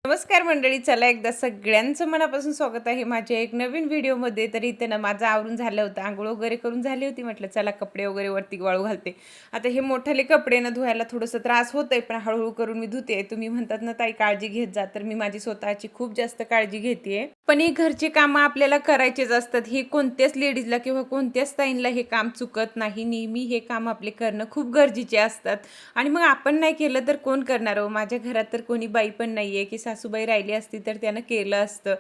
नमस्कार मंडळी, चला एकदा सगळ्यांचं मनापासून स्वागत आहे माझ्या एक नवीन व्हिडिओमध्ये. तर इथे ना माझं आवरून झालं होतं, आंघोळ वगैरे करून झाली होती. म्हटलं चला कपडे वगैरे वरती वाळू घालते. आता हे मोठाले कपडे ना धुवायला थोडंसं त्रास होतंय, पण हळूहळू करून मी धुते. तुम्ही म्हणतात ना ताई काळजी घेत जा, तर मी माझी स्वतःची खूप जास्त काळजी घेते. पण ही घरची कामं आपल्याला करायचीच असतात. ही कोणत्याच लेडीजला किंवा कोणत्याच ताईंला हे काम चुकत नाही. नेहमी हे काम आपले करणं खूप गरजेचे असतात. आणि मग आपण नाही केलं तर कोण करणार हो? माझ्या घरात तर कोणी बाई पण नाहीये की सासूबाई राहिली असती तर त्यानं केलं असतं.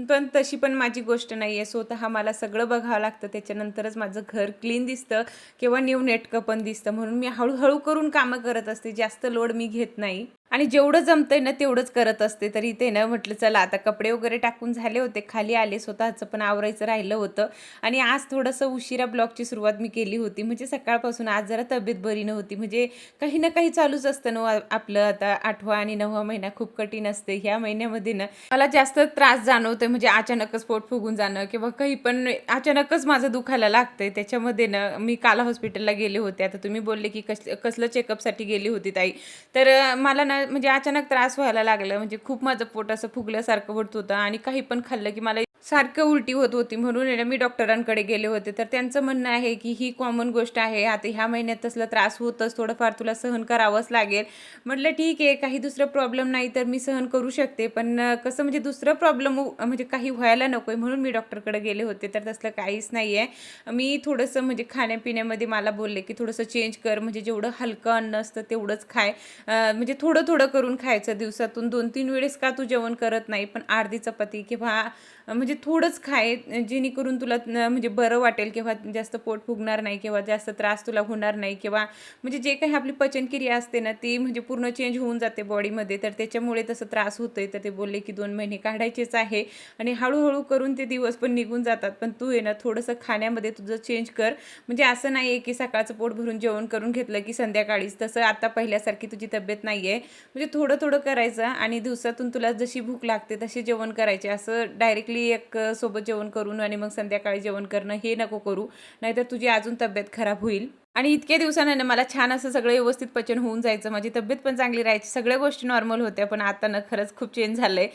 पण तशी पण माझी गोष्ट नाहीये. स्वतः मला सगळं बघावं लागतं. त्याच्यानंतरच माझं घर क्लीन दिसतं किंवा नीटनेटकं पण दिसतं. म्हणून मी हळूहळू करून कामं करत असते. जास्त लोड मी घेत नाही. आणि जेवढं जमतंय ना तेवढंच करत असते. तर इथे ना म्हटलं चला आता कपडे वगैरे टाकून झाले होते. खाली आले, स्वतःचं पण आवरायचं राहिलं होतं. आणि आज थोडंसं उशिरा ब्लॉगची सुरुवात मी केली होती. म्हणजे सकाळपासून आज जरा तब्येत बरी नव्हती. म्हणजे काही ना काही चालूच असतं ना आपलं. आता 8वा आणि 9वा महिना खूप कठीण असते. ह्या महिन्यामध्ये ना मला जास्त त्रास जाणवतोय. म्हणजे अचानकच पोट फुगून जाणं किंवा काही पण अचानकच माझं दुखायला लागतंय. त्याच्यामध्ये ना मी काल हॉस्पिटलला गेले होते. आता तुम्ही बोलले की कसलं चेकअपसाठी गेली होती ताई. तर मला ना म्हणजे अचानक त्रास व्हायला लागला. म्हणजे खूप माझं पोट असं फुगल्यासारखं होत होतं आणि काही पण खाल्लं की मला सारखं उलटी होत होती. म्हणून आहे ना मी डॉक्टरांकडे गेले होते. तर त्यांचं म्हणणं आहे की ही कॉमन गोष्ट आहे. आता ह्या महिन्यात तसला त्रास होतच, थोडंफार तुला सहन करावंच लागेल. म्हटलं ठीक आहे, काही दुसरं प्रॉब्लेम नाही तर मी सहन करू शकते. पण कसं म्हणजे दुसरं प्रॉब्लेम म्हणजे काही व्हायला नको आहे म्हणून मी डॉक्टरकडे गेले होते. तर तसलं काहीच नाही आहे. मी थोडंसं म्हणजे खाण्यापिण्यामध्ये मला बोलले की थोडंसं चेंज कर, म्हणजे जेवढं हलकं अन्न असतं तेवढंच खाय. म्हणजे थोडं-थोडं करून खायचं. दिवसातून 2-3 वेळेस का तू जेवण करत नाही, पण अर्धी चपाती किंवा म्हणजे थोडंच खाय, जेणेकरून तुला म्हणजे बरं वाटेल किंवा जास्त पोट फुगणार नाही किंवा जास्त त्रास तुला होणार नाही किंवा म्हणजे जे काही आपली पचनक्रिया असते ना ती म्हणजे पूर्ण चेंज होऊन जाते बॉडीमध्ये. तर त्याच्यामुळे तसं त्रास होतोय. तर ते बोलले की 2 महिने काढायचेच आहे आणि हळूहळू करून ते दिवस पण निघून जातात. पण तू आहे ना थोडंसं खाण्यामध्ये तुझं चेंज कर. म्हणजे असं नाही आहे की सकाळचं पोट भरून जेवण करून घेतलं की संध्याकाळीच तसं आता पहिल्यासारखी तुझी तब्येत नाही आहे. म्हणजे थोडं-थोडं करायचं आणि दिवसातून तुला जशी भूक लागते तशी जेवण करायचे. असं डायरेक्टली एक सोबत जेवण करून आणि मग संध्याकाळी जेवण करणं हे नको करू. नाहीतर तुझी अजून तब्येत खराब होईल. आणि इतक्या दिवसानं ना मला छान असं सगळं व्यवस्थित पचन होऊन जायचं. माझी तब्येत पण चांगली राहायची. सगळ्या गोष्टी नॉर्मल होत्या. पण आता ना खरंच खूप चेंज झालंय.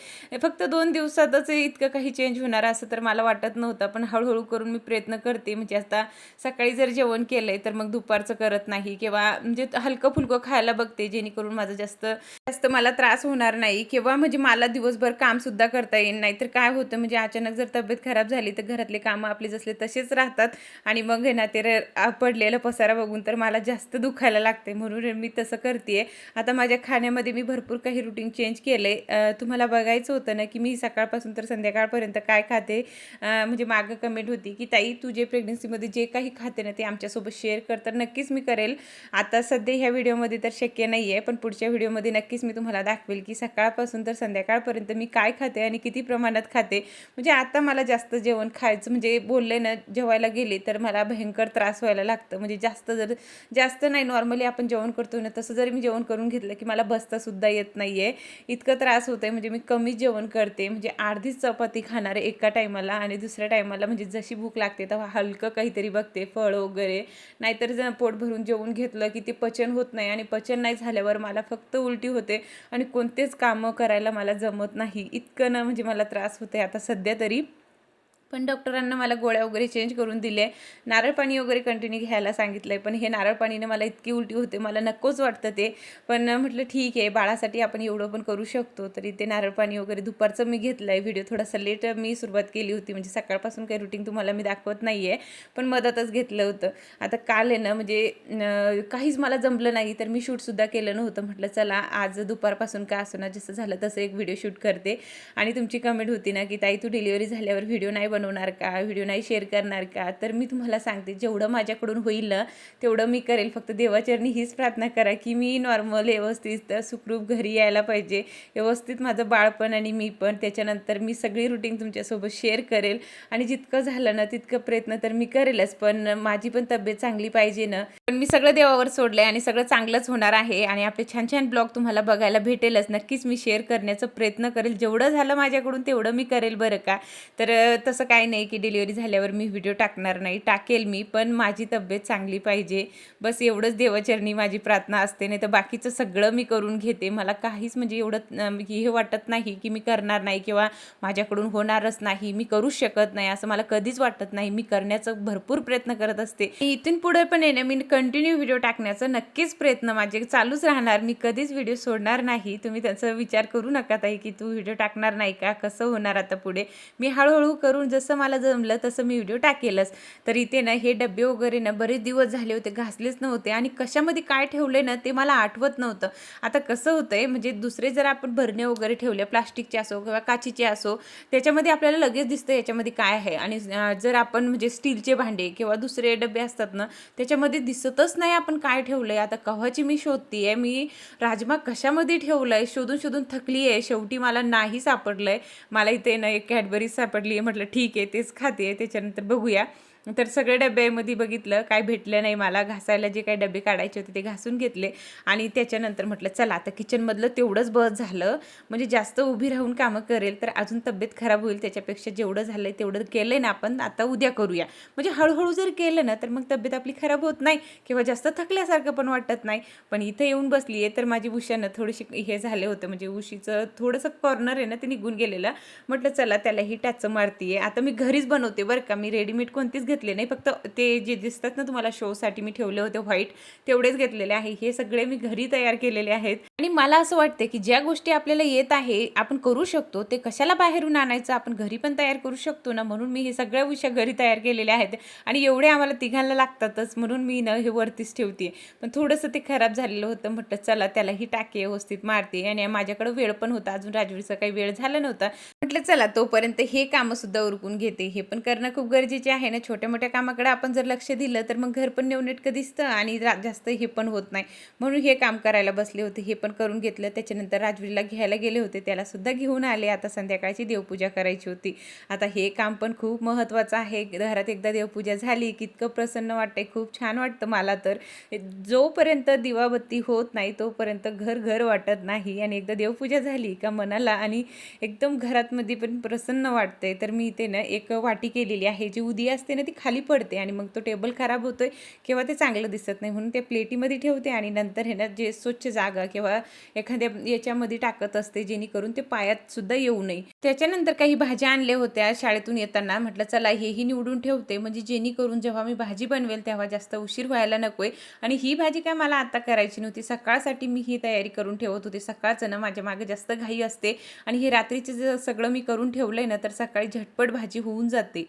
फक्त 2 दिवसातच इतकं काही चेंज होणार असं तर मला वाटत नव्हतं. पण हळू करून मी प्रयत्न करते. म्हणजे आता सकाळी जर जेवण केलंय तर मग दुपारचं करत नाही किंवा म्हणजे हलकं-फुलकं खायला बघते, जेणेकरून माझं जास्त जास्त मला त्रास होणार नाही किंवा म्हणजे मला दिवसभर कामसुद्धा करता येईल. नाहीतर काय होतं म्हणजे अचानक जर तब्येत खराब झाली तर घरातले कामं आपले जसले तसेच राहतात आणि मग आहे ना ते पडलेलं पसारा बघून तर मला जास्त दुखायला लागते. म्हणून मी तसं करते. आता माझ्या खाण्यामध्ये मी भरपूर काही रुटीन चेंज केलंय. तुम्हाला बघायचं होतं ना की मी सकाळपासून तर संध्याकाळपर्यंत काय खाते. म्हणजे मागं कमेंट होती की ताई तू जे प्रेग्नन्सीमध्ये जे काही खाते ना ते आमच्यासोबत शेअर कर. तर नक्कीच मी करेल. आता सध्या ह्या व्हिडिओमध्ये तर शक्य नाही आहे, पण पुढच्या व्हिडिओमध्ये नक्कीच मी तुम्हाला दाखवेल की सकाळपासून तर संध्याकाळपर्यंत मी काय खाते आणि किती प्रमाणात खाते. म्हणजे आता मला जास्त जेवण खायचं म्हणजे बोलले ना जेवायला गेले तर मला भयंकर त्रास व्हायला लागतं. म्हणजे जास्त नाही, नॉर्मली आपण जेवण करतो ना तसं जरी मी जेवण करून घेतलं की मला बसतासुद्धा येत नाही आहे. इतकं त्रास होतं आहे. म्हणजे मी कमी जेवण करते. म्हणजे अर्धीच चपाती खाणार आहे एका टायमाला आणि दुसऱ्या टायमाला म्हणजे जशी भूक लागते तेव्हा हलकं काहीतरी बघते, फळं वगैरे. नाहीतर जर पोट भरून जेवून घेतलं की ते पचन होत नाही आणि पचन नाही झाल्यावर मला फक्त उलटी होते आणि कोणतेच कामं करायला मला जमत नाही. इतकं ना म्हणजे मला त्रास होते आता सध्या तरी. पण डॉक्टरांना मला गोळ्या वगैरे चेंज करून दिले. नारळ पाणी वगैरे कंटिन्यू घ्यायला सांगितलंय. पण हे नारळ पाणीने मला इतकी उलटी होते, मला नकोच वाटतं ते. पण म्हटलं ठीक आहे, बाळासाठी आपण एवढं पण करू शकतो. तरी ते नारळ पाणी वगैरे दुपारचं मी घेतलंय. व्हिडिओ थोडासा लेट मी सुरुवात केली होती. म्हणजे सकाळपासून काही रुटीन तुम्हाला मी दाखवत नाहीये, पण मधातच घेतलं होतं. आता काल आहे ना म्हणजे काहीच मला जमलं नाही, तर मी शूटसुद्धा केलं नव्हतं. म्हटलं चला आज दुपारपासून का असं ना जसं झालं तसं एक व्हिडिओ शूट करते. आणि तुमची कमेंट होती ना की ताई तू डिलिव्हरी झाल्यावर व्हिडिओ नाही बनवणार का, व्हिडिओ नाही शेअर करणार का. तर मी तुम्हाला सांगते जेवढं माझ्याकडून होईल ना तेवढं मी करेल. फक्त देवाचरणी हीच प्रार्थना करा की मी नॉर्मल व्यवस्थित सुखरूप घरी यायला पाहिजे, व्यवस्थित माझं बाळपण आणि मी पण. त्याच्यानंतर मी सगळी रुटीन तुमच्यासोबत शेअर करेल आणि जितकं झालं ना तितकं प्रयत्न तर मी करेलच. पण माझी पण तब्येत चांगली पाहिजे ना. पण मी सगळं देवावर सोडलंय आणि सगळं चांगलंच होणार आहे आणि आपले छान छान ब्लॉग तुम्हाला बघायला भेटेलच. नक्कीच मी शेअर करण्याचा प्रयत्न करेल. जेवढं झालं माझ्याकडून तेवढं मी करेल बरं का. तर तसं काही नाही की डिलिव्हरी झाल्यावर मी व्हिडिओ टाकणार नाही, टाकेल मी, पण माझी तब्येत चांगली पाहिजे बस एवढंच देवाचरणी माझी प्रार्थना असते. नाही तर बाकीचं सगळं मी करून घेते. मला काहीच म्हणजे एवढं हे वाटत नाही की मी करणार नाही किंवा माझ्याकडून होणारच नाही, मी करूच शकत नाही, असं मला कधीच वाटत नाही. मी करण्याचं भरपूर प्रयत्न करत असते. इथून पुढे पण आहे ना, मी कंटिन्यू व्हिडिओ टाकण्याचा नक्कीच प्रयत्न माझे चालूच राहणार. मी कधीच व्हिडिओ सोडणार नाही. तुम्ही त्याचा विचार करू नका ताई की तू व्हिडिओ टाकणार नाही का, कसं होणार आता पुढे. मी हळूहळू करून जसं मला जमलं तसं मी व्हिडिओ टाकेलच. तर इथे ना हे डबे वगैरे ना बरेच दिवस झाले होते, घासलेच नव्हते आणि कशामध्ये काय ठेवले ना ते मला आठवत नव्हतं. आता कसं होतंय म्हणजे दुसरे जर आपण भरणे वगैरे ठेवले प्लास्टिकचे असो किंवा काचीचे असो, त्याच्यामध्ये आपल्याला लगेच दिसतं याच्यामध्ये काय आहे. आणि जर आपण म्हणजे स्टीलचे भांडे किंवा दुसरे डबे असतात ना, त्याच्यामध्ये दिसतच नाही आपण काय ठेवलंय. आता केव्हाची मी शोधतीये, मी राजमा कशामध्ये ठेवलंय शोधून शोधून थकली आहे. शेवटी मला नाही सापडलंय. मला इथे ना एक कॅडबरी सापडली आहे. म्हटलं ठीक आहे तेच खाते, त्याच्यानंतर बघूया. तर सगळे डब्यामध्ये बघितलं, काय भेटलं नाही मला. घासायला जे काही डबे काढायचे होते ते घासून घेतले आणि त्याच्यानंतर म्हटलं चला आता किचनमधलं तेवढंच बस झालं. म्हणजे जास्त उभी राहून कामं करेल तर अजून तब्येत खराब होईल, त्याच्यापेक्षा जेवढं झालं आहे तेवढं केलं ना आपण, आता उद्या करूया. म्हणजे हळूहळू जर केलं ना तर मग तब्येत आपली खराब होत नाही किंवा जास्त थकल्यासारखं पण वाटत नाही. पण इथे येऊन बसली आहे तर माझी उशानं थोडीशी हे झाले होते, म्हणजे उशीचं थोडंसं कॉर्नर आहे ना ते निघून गेलेलं. म्हटलं चला त्यालाही टाचं मारतीये. आता मी घरीच बनवते बरं का, मी रेडीमेड कोणतीच घेतले नाही, फक्त ते जे दिसतात ना तुम्हाला शोसाठी मी ठेवले होते व्हाईट, तेवढेच घेतलेले आहे. हे सगळे मी घरी तयार केलेले आहेत. आणि मला असं वाटते की ज्या गोष्टी आपल्याला येत आहे आपण करू शकतो, ते कशाला बाहेरून आणायचं, आपण घरी पण तयार करू शकतो ना. म्हणून मी हे सगळ्या गोष्टी घरी तयार केलेल्या आहेत आणि एवढे आम्हाला तिघांना लागतातच म्हणून मी ना हे वरतीच ठेवते. पण थोडंसं ते खराब झालेलं होतं, म्हटलं चला त्यालाही टाके व्यवस्थित मारते. आणि माझ्याकडे वेळ पण होता, अजून राजवीरचा काही वेळ झाला नव्हता. म्हटलं चला तोपर्यंत हे कामं सुद्धा उरकून घेते. हे पण करणं खूप गरजेचे आहे ना. छोट्या मोठ्या कामाकडे आपण जर लक्ष दिलं तर मग घर पण नीटनेटकं दिसतं आणि जास्त हे पण होत नाही. म्हणून हे काम करायला बसले होते, हे पण करून घेतलं. त्याच्यानंतर राजवीरला घ्यायला गेले होते, त्याला सुद्धा घेऊन आले. आता संध्याकाळची देवपूजा करायची होती. आता हे काम पण खूप महत्त्वाचं आहे. घरात एकदा देवपूजा झाली की इतकं प्रसन्न वाटतंय, खूप छान वाटतं मला तर. जोपर्यंत दिवाबत्ती होत नाही तोपर्यंत घर घर वाटत नाही. आणि एकदा देवपूजा झाली का मनाला आणि एकदम घरातमध्ये पण प्रसन्न वाटते. तर मी इथे ना एक वाटी केलेली आहे, जी उदी असते ना ती खाली पडते आणि मग तो टेबल खराब होतोय किंवा ते चांगलं दिसत नाही, म्हणून त्या प्लेटीमध्ये ठेवते आणि नंतर हे ना जे स्वच्छ जागा किंवा एखाद्या याच्यामध्ये टाकत असते जेणेकरून ते पायात सुद्धा येऊ नये. त्याच्यानंतर काही भाज्या आणल्या होत्या शाळेतून येताना, म्हटलं चला हेही निवडून ठेवते म्हणजे जेणेकरून जेव्हा मी भाजी बनवेल तेव्हा जास्त उशीर व्हायला नकोय. आणि ही भाजी काय मला आता करायची नव्हती, सकाळसाठी मी ही तयारी करून ठेवत होते. सकाळचं ना माझ्या मागे जास्त घाई असते आणि हे रात्रीचं जर सगळं मी करून ठेवलंय ना तर सकाळी झटपट भाजी होऊन जाते.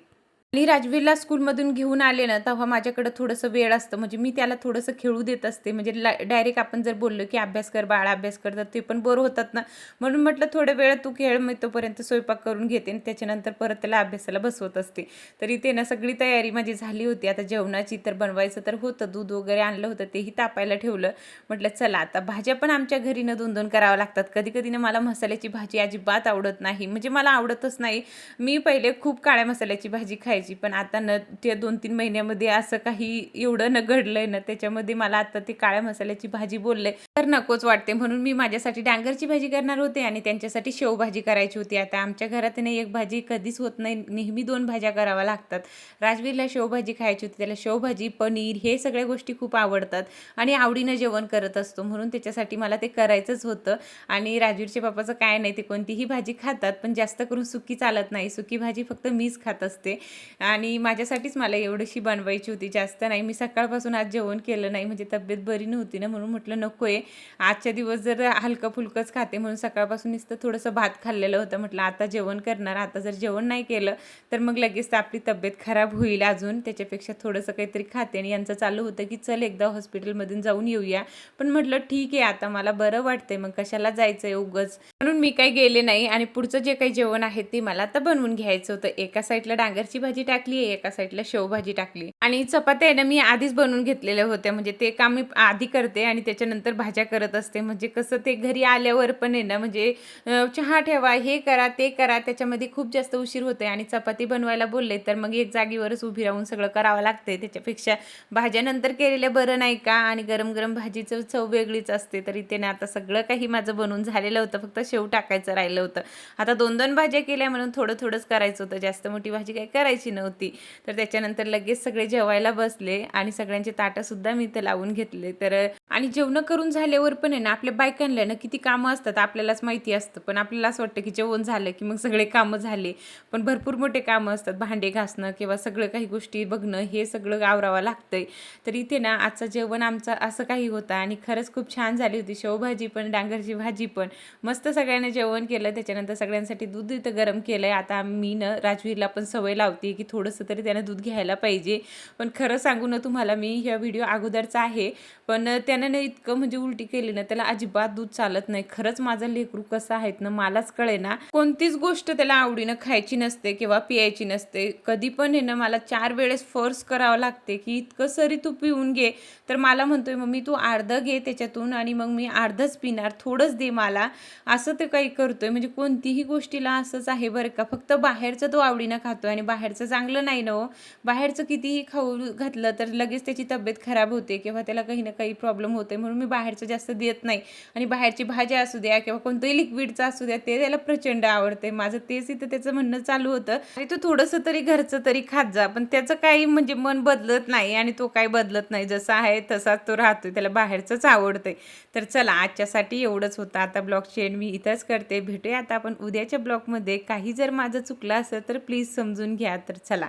आणि राजवीरला स्कूलमधून घेऊन आले ना तेव्हा माझ्याकडं थोडंसं वेळ असतं, म्हणजे मी त्याला थोडंसं खेळू देत असते. म्हणजे डायरेक्ट आपण जर बोललो की अभ्यास कर बाळा अभ्यास कर तर ते पण बोर होतात ना. म्हणून म्हटलं थोडं वेळ तू खेळ, मी तोपर्यंत स्वयंपाक करून घेते आणि त्याच्यानंतर परत त्याला अभ्यासाला बसवत असते. तर इथे ना सगळी तयारी माझी झाली होती. आता जेवणाची तर बनवायचं तर होतं, दूध वगैरे आणलं होतं तेही तापायला ठेवलं. म्हटलं चला आता भाज्या पण आमच्या घरी ना 2-2 करावं लागतात. कधी कधी ना मला मसाल्याची भाजी अजिबात आवडत नाही, म्हणजे मला आवडतच नाही. मी पहिले खूप काळ्या मसाल्याची भाजी खायची, पण आता न त्या 2-3 महिन्यामध्ये असं काही एवढं न घडलंय ना त्याच्यामध्ये मला आता ते काळ्या मसाल्याची भाजी बोलले तर नकोच वाटते. म्हणून मी माझ्यासाठी डांगरची भाजी करणार होते आणि त्यांच्यासाठी शेवभाजी करायची होती. आता आमच्या घरात नाही एक भाजी कधीच होत नाही, नेहमी 2 भाज्या कराव्या लागतात. राजवीरला शेवभाजी खायची होती, त्याला शेवभाजी पनीर हे सगळ्या गोष्टी खूप आवडतात आणि आवडीनं जेवण करत असतो, म्हणून त्याच्यासाठी मला ते करायचंच होतं. आणि राजवीरच्या पप्पाचं काय नाही, ते कोणतीही भाजी खातात पण जास्त करून सुकी चालत नाही, सुकी भाजी फक्त मीच खात असते. आणि माझ्यासाठीच मला एवढीशी बनवायची होती, जास्त नाही. मी सकाळपासून आज जेवण केलं नाही, म्हणजे तब्येत बरी नव्हती ना, म्हणून म्हटलं नको आहे आजच्या दिवस जर हलकं फुलकंच खाते, म्हणून सकाळपासून नुसतं थोडंसं भात खाल्लेलं होतं. म्हटलं आता जेवण करणार, आता जर जेवण नाही केलं तर मग लगेच आपली तब्येत खराब होईल अजून, त्याच्यापेक्षा थोडंसं काहीतरी खाते. आणि यांचं चालू होतं की चल एकदा हॉस्पिटलमधून जाऊन येऊया, पण म्हटलं ठीक आहे आता मला बरं वाटतंय, मग कशाला जायचं आहे उगाच, म्हणून मी काही गेले नाही. आणि पुढचं जे काही जेवण आहे ते मला आता बनवून घ्यायचं होतं. एका साईडला डांगरची भाजी भाजी टाकली आहे, एका साईडला शेवभाजी टाकली आणि चपात्या आहे ना मी आधीच बनवून घेतलेल्या होत्या. म्हणजे ते काम मी आधी करते आणि त्याच्यानंतर भाज्या करत असते. म्हणजे कसं ते घरी आल्यावर पण आहे ना म्हणजे चहा ठेवा, हे करा, ते करा, त्याच्यामध्ये खूप जास्त उशीर होते आणि चपाती बनवायला बोलले तर मग एक जागेवरच उभी राहून सगळं करावं लागते. त्याच्यापेक्षा भाज्या नंतर केलेलं बरं नाही का? आणि गरम गरम भाजीचं चव वेगळीच असते. तर इथे ना आता सगळं काही माझं बनवून झालेलं होतं, फक्त शेव टाकायचं राहिलं होतं. आता 2-2 भाज्या केल्या म्हणून थोडंच करायचं होतं, जास्त मोठी भाजी काही करायची नव्हती. तर त्याच्यानंतर लगेच सगळे जेवायला बसले आणि सगळ्यांचे ताटंसुद्धा मी इथे लावून घेतले. तर आणि जेवणं करून झाल्यावर पण आहे ना आपल्या बायकांना ना किती कामं असतात आपल्यालाच माहिती असतं. पण आपल्याला असं वाटतं की जेवण झालं की मग सगळे कामं झाले. पण भरपूर मोठे कामं असतात. भांडे घासणं किंवा सगळं काही गोष्टी बघणं, हे सगळं आवरावं लागतंय. तर इथे ना आजचं जेवण आमचं असं काही होतं आणि खरंच खूप छान झाली होती. शेवभाजी पण, डांगरची भाजी पण. मस्त सगळ्यांनी जेवण केलं. त्याच्यानंतर सगळ्यांसाठी दूध इथं गरम केलंय. आता मी ना राजवीरला पण सवय लावते की थोडंसं तरी त्यानं दूध घ्यायला पाहिजे. पण खरं सांगू ना तुम्हाला, मी ह्या व्हिडिओ अगोदरचा आहे, पण त्यानं ना इतकं म्हणजे उलटी केली ना, त्याला अजिबात दूध चालत नाही. खरंच माझं लेकरू कसं आहेत ना मलाच कळेना. कोणतीच गोष्ट त्याला आवडीनं खायची नसते किंवा पियायची नसते. कधी पण आहे ना मला 4 वेळेस फोर्स करावं लागते की इतकं सरी तू पिऊन घे. तर मला म्हणतोय मम्मी तू अर्धं घे त्याच्यातून आणि मग मी अर्धंच पिणार, थोडंच दे मला. असं ते काही करतोय. म्हणजे कोणतीही गोष्टीला असंच आहे बरं का. फक्त बाहेरचं तो आवडीनं खातोय आणि बाहेरचं चांगलं नाही ना हो. बाहेरचं कितीही खाऊ घातलं तर लगेच त्याची तब्येत खराब होते किंवा त्याला काही ना काही प्रॉब्लेम होते. म्हणून मी बाहेरचं जास्त देत नाही. आणि बाहेरची भाज्या असू द्या किंवा कोणतंही लिक्विडचं असू द्या, ते त्याला प्रचंड आवडते. माझं तेच इथं त्याचं म्हणणं चालू होतं आणि तू थोडंसं तरी घरचं तरी खात जा. पण त्याचं काही म्हणजे मन बदलत नाही आणि तो काही बदलत नाही. जसा आहे तसाच तो राहतोय. त्याला बाहेरचंच आवडतंय. तर चला आजच्यासाठी एवढंच होतं. आता ब्लॉगची एंड मी इथंच करते. भेटूया आता आपण उद्याच्या ब्लॉगमध्ये. काही जर माझं चुकलं असेल तर प्लीज समजून घ्या. तर चला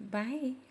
बाय.